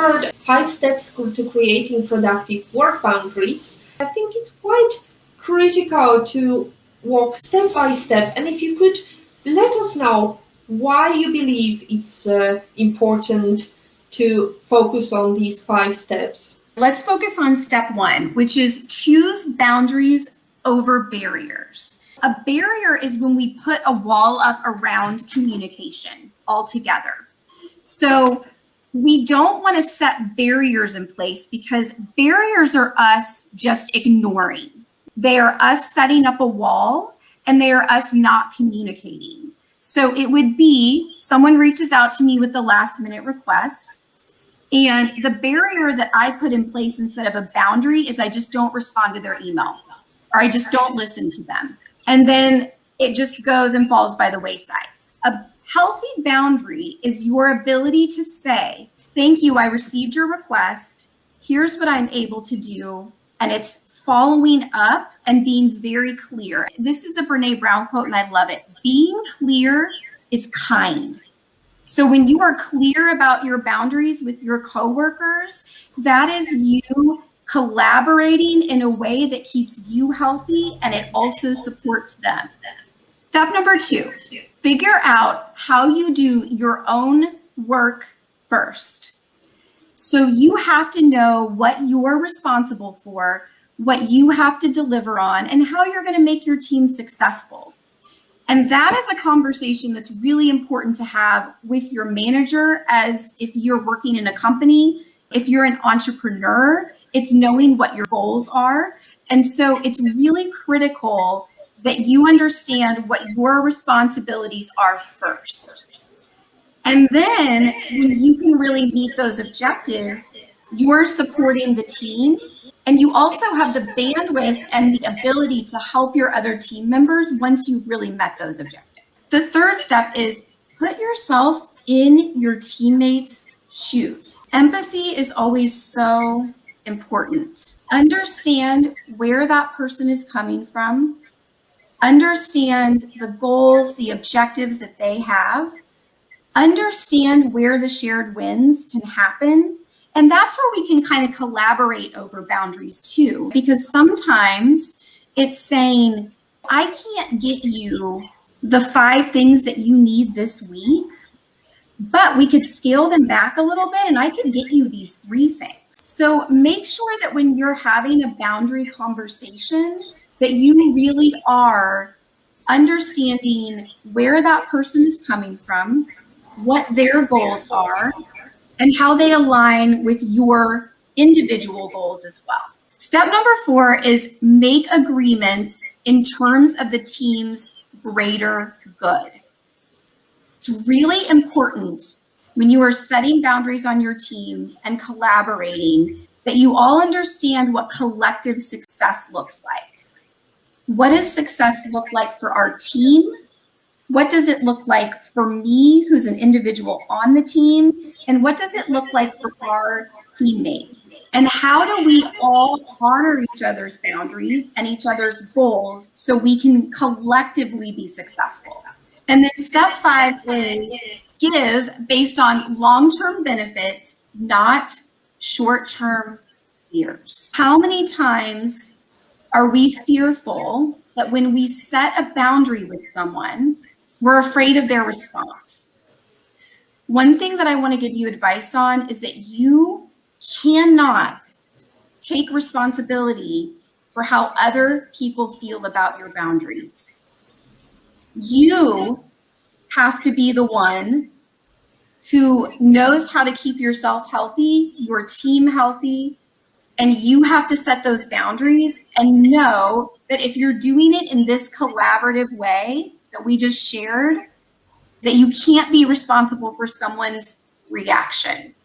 covered 5 steps to creating productive work boundaries. I think it's quite critical to walk step by step. And if you could let us know why you believe it's important to focus on these 5 steps. Let's focus on step 1, which is choose boundaries over barriers. A barrier is when we put a wall up around communication altogether. So we don't want to set barriers in place because barriers are us just ignoring. They are us setting up a wall and they are us not communicating. So it would be someone reaches out to me with the last minute request, and the barrier that I put in place instead of a boundary is I just don't respond to their email or I just don't listen to them. And then it just goes and falls by the wayside. A healthy boundary is your ability to say, thank you, I received your request. Here's what I'm able to do. And it's following up and being very clear. This is a Brene Brown quote, and I love it. Being clear is kind. So when you are clear about your boundaries with your coworkers, that is you collaborating in a way that keeps you healthy and it also supports them. Step number 2, figure out how you do your own work first. So you have to know what you're responsible for, what you have to deliver on, and how you're going to make your team successful. And that is a conversation that's really important to have with your manager, as if you're working in a company. If you're an entrepreneur, it's knowing what your goals are. And so it's really critical that you understand what your responsibilities are first. And then when you can really meet those objectives, you're supporting the team. And you also have the bandwidth and the ability to help your other team members once you've really met those objectives. The third step is put yourself in your teammates' shoes. Empathy is always so important. Understand where that person is coming from. Understand the goals, the objectives that they have. Understand where the shared wins can happen. And that's where we can kind of collaborate over boundaries too, because sometimes it's saying, I can't get you the 5 things that you need this week, but we could scale them back a little bit and I can get you these 3 things. So make sure that when you're having a boundary conversation, that you really are understanding where that person is coming from, what their goals are, and how they align with your individual goals as well. Step number 4 is make agreements in terms of the team's greater good. It's really important when you are setting boundaries on your team and collaborating that you all understand what collective success looks like. What does success look like for our team? What does it look like for me, who's an individual on the team? And what does it look like for our teammates? And how do we all honor each other's boundaries and each other's goals so we can collectively be successful? And then step 5 is give based on long-term benefit, not short-term fears. How many times are we fearful that when we set a boundary with someone, we're afraid of their response? One thing that I want to give you advice on is that you cannot take responsibility for how other people feel about your boundaries. You have to be the one who knows how to keep yourself healthy, your team healthy, and you have to set those boundaries and know that if you're doing it in this collaborative way that we just shared, that you can't be responsible for someone's reaction.